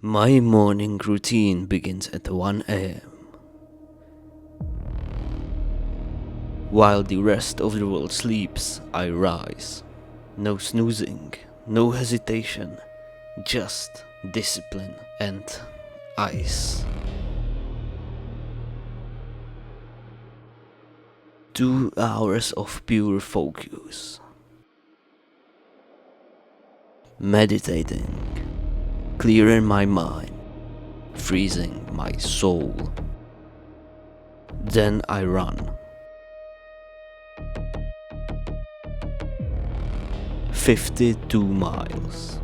My morning routine begins at 1 a.m. While the rest of the world sleeps, I rise. No snoozing, no hesitation, just discipline and ice. 2 hours of pure focus. Meditating, clearing my mind, freezing my soul. Then I run. 52 miles.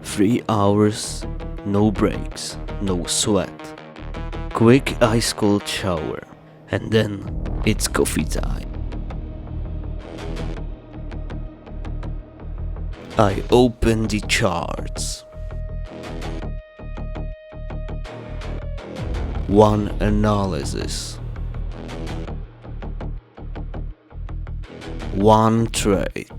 3 hours, no breaks, no sweat. Quick ice cold shower, and then it's coffee time. I open the charts. One analysis. One trade.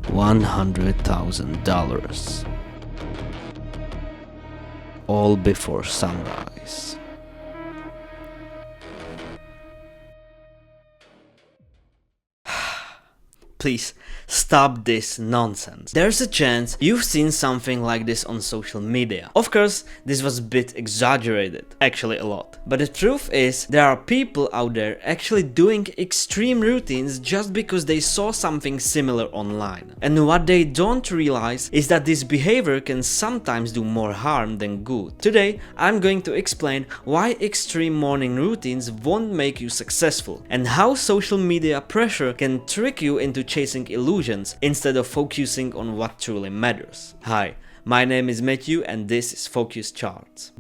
$100,000. All before sunrise. Please, stop this nonsense. There's a chance you've seen something like this on social media. Of course, this was a bit exaggerated, actually a lot. But the truth is, there are people out there actually doing extreme routines just because they saw something similar online. And what they don't realize is that this behavior can sometimes do more harm than good. Today, I'm going to explain why extreme morning routines won't make you successful, and how social media pressure can trick you into chasing illusions instead of focusing on what truly matters. Hi, my name is Matthew and this is Focus Charts.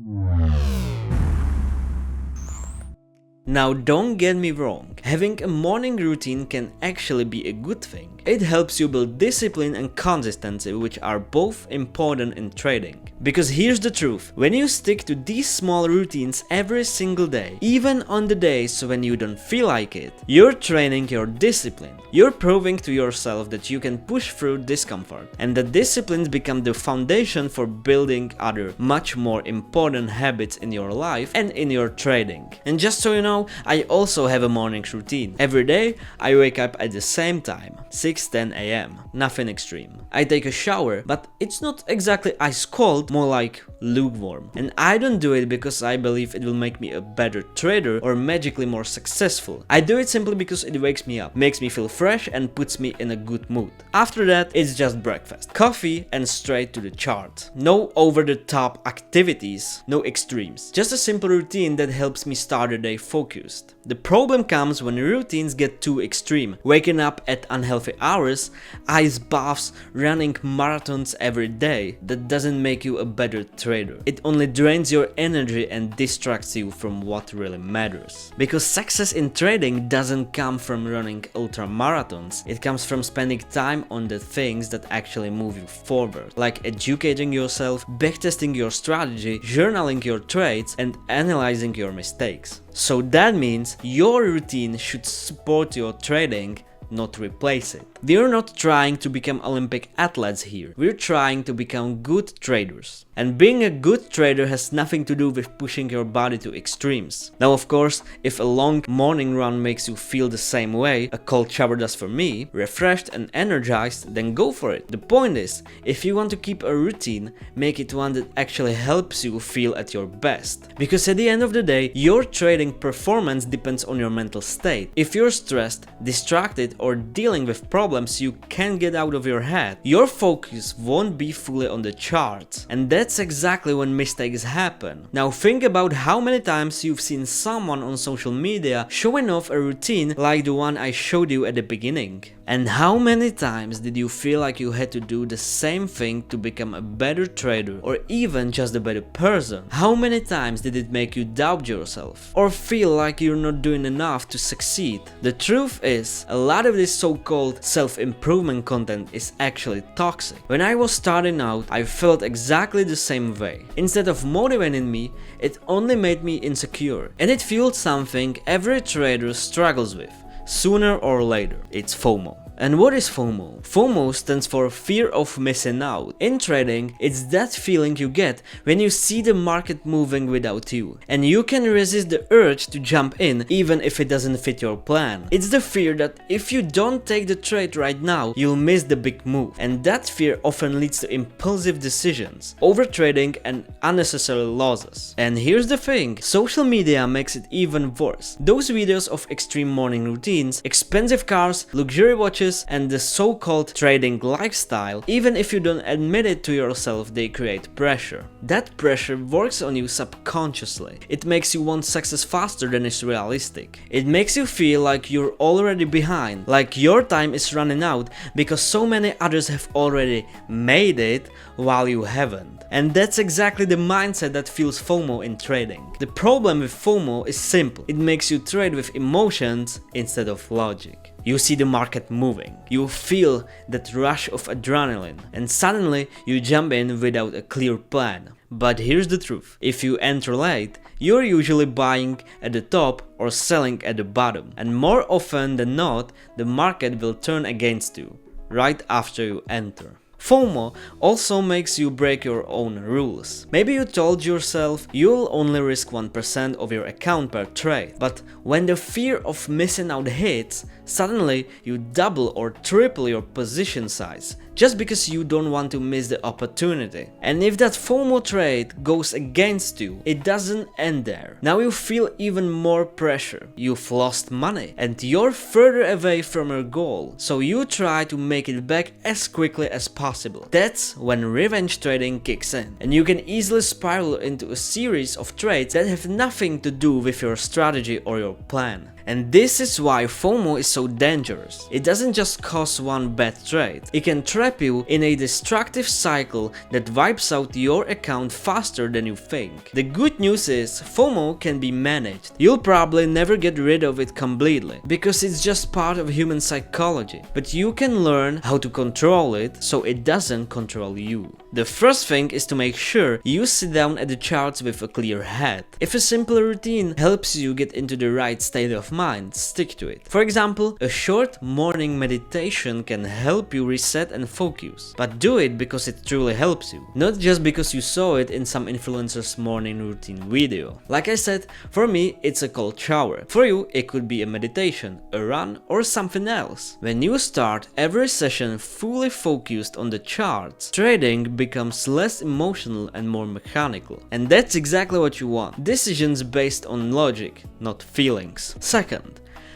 Now don't get me wrong, having a morning routine can actually be a good thing. It helps you build discipline and consistency, which are both important in trading. Because here's the truth, when you stick to these small routines every single day, even on the days when you don't feel like it, you're training your discipline. You're proving to yourself that you can push through discomfort, and that disciplines become the foundation for building other much more important habits in your life and in your trading. And just so you know, I also have a morning routine. Every day I wake up at the same time, 6:10 a.m. Nothing extreme. I take a shower, but it's not exactly ice cold, more like lukewarm. And I don't do it because I believe it will make me a better trader or magically more successful. I do it simply because it wakes me up, makes me feel fresh and puts me in a good mood. After that, it's just breakfast, coffee and straight to the chart. No over-the-top activities, no extremes. Just a simple routine that helps me start the day focused. The problem comes when routines get too extreme. Waking up at unhealthy hours, ice baths, running marathons every day. That doesn't make you a better trader. It only drains your energy and distracts you from what really matters. Because success in trading doesn't come from running ultra marathons. It comes from spending time on the things that actually move you forward. Like educating yourself, backtesting your strategy, journaling your trades, and analyzing your mistakes. So that means your routine should support your trading, not replace it. We're not trying to become Olympic athletes here. We're trying to become good traders. And being a good trader has nothing to do with pushing your body to extremes. Now, of course, if a long morning run makes you feel the same way a cold shower does for me, refreshed and energized, then go for it. The point is, if you want to keep a routine, make it one that actually helps you feel at your best. Because at the end of the day, your trading performance depends on your mental state. If you're stressed, distracted, or dealing with problems you can't get out of your head, your focus won't be fully on the charts. And that's exactly when mistakes happen. Now think about how many times you've seen someone on social media showing off a routine like the one I showed you at the beginning. And how many times did you feel like you had to do the same thing to become a better trader or even just a better person? How many times did it make you doubt yourself or feel like you're not doing enough to succeed? The truth is, a lot of this so-called self-improvement content is actually toxic. When I was starting out, I felt exactly the same way. Instead of motivating me, it only made me insecure. And it fueled something every trader struggles with. Sooner or later, it's FOMO. And what is FOMO? FOMO stands for fear of missing out. In trading, it's that feeling you get when you see the market moving without you, and you can resist the urge to jump in even if it doesn't fit your plan. It's the fear that if you don't take the trade right now, you'll miss the big move, and that fear often leads to impulsive decisions, overtrading and unnecessary losses. And here's the thing, social media makes it even worse. Those videos of extreme morning routines, expensive cars, luxury watches, and the so-called trading lifestyle, even if you don't admit it to yourself, they create pressure. That pressure works on you subconsciously. It makes you want success faster than is realistic. It makes you feel like you're already behind, like your time is running out because so many others have already made it while you haven't. And that's exactly the mindset that fuels FOMO in trading. The problem with FOMO is simple. It makes you trade with emotions instead of logic. You see the market moving, you feel that rush of adrenaline, and suddenly you jump in without a clear plan. But here's the truth, if you enter late, you're usually buying at the top or selling at the bottom, and more often than not, the market will turn against you right after you enter. FOMO also makes you break your own rules. Maybe you told yourself you'll only risk 1% of your account per trade, but when the fear of missing out hits, suddenly you double or triple your position size, just because you don't want to miss the opportunity. And if that FOMO trade goes against you, it doesn't end there. Now you feel even more pressure. You've lost money and you're further away from your goal, so you try to make it back as quickly as possible. That's when revenge trading kicks in, and you can easily spiral into a series of trades that have nothing to do with your strategy or your plan. And this is why FOMO is so dangerous. It doesn't just cause one bad trade. It can trap you in a destructive cycle that wipes out your account faster than you think. The good news is FOMO can be managed. You'll probably never get rid of it completely, because it's just part of human psychology. But you can learn how to control it so it doesn't control you. The first thing is to make sure you sit down at the charts with a clear head. If a simple routine helps you get into the right state of mind, stick to it. For example, a short morning meditation can help you reset and focus, but do it because it truly helps you, not just because you saw it in some influencer's morning routine video. Like I said, for me it's a cold shower. For you it could be a meditation, a run, or something else. When you start every session fully focused on the charts, trading becomes less emotional and more mechanical. And that's exactly what you want. Decisions based on logic, not feelings. Second,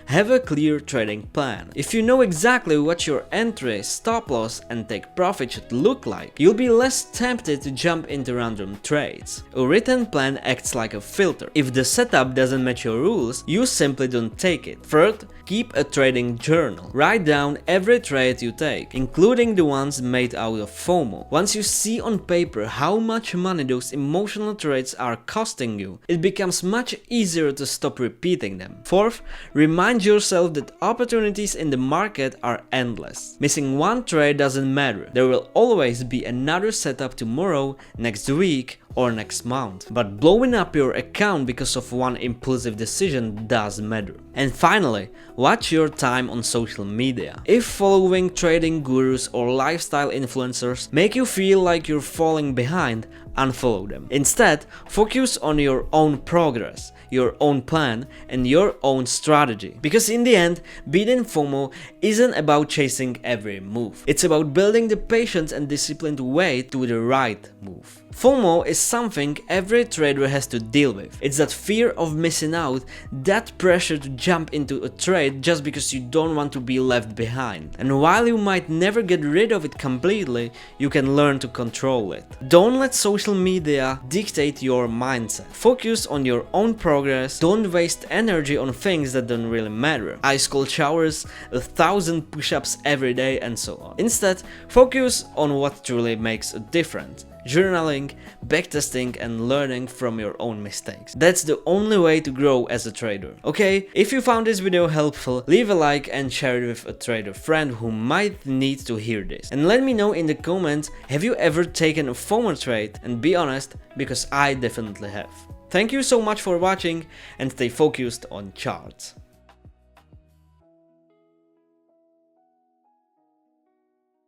have a clear trading plan. If you know exactly what your entry, stop loss and take profit should look like, you'll be less tempted to jump into random trades. A written plan acts like a filter. If the setup doesn't match your rules, you simply don't take it. Third, keep a trading journal. Write down every trade you take, including the ones made out of FOMO. Once you see on paper how much money those emotional trades are costing you, it becomes much easier to stop repeating them. Fourth, remind yourself that opportunities in the market are endless. Missing one trade doesn't matter. There will always be another setup tomorrow, next week, or next month. But blowing up your account because of one impulsive decision does matter. And finally, watch your time on social media. If following trading gurus or lifestyle influencers make you feel like you're falling behind, unfollow them. Instead, focus on your own progress, your own plan, and your own strategy. Because in the end, beating FOMO isn't about chasing every move. It's about building the patience and discipline to wait to the right move. FOMO is something every trader has to deal with. It's that fear of missing out, that pressure to jump into a trade just because you don't want to be left behind. And while you might never get rid of it completely, you can learn to control it. Don't let social media dictate your mindset. Focus on your own progress. Don't waste energy on things that don't really matter. Ice cold showers, 1,000 push-ups every day, and so on. Instead, focus on what truly makes a difference. Journaling, backtesting, and learning from your own mistakes. That's the only way to grow as a trader. Okay, if you found this video helpful, leave a like and share it with a trader friend who might need to hear this. And let me know in the comments, have you ever taken a FOMO trade? And be honest, because I definitely have. Thank you so much for watching and stay focused on charts.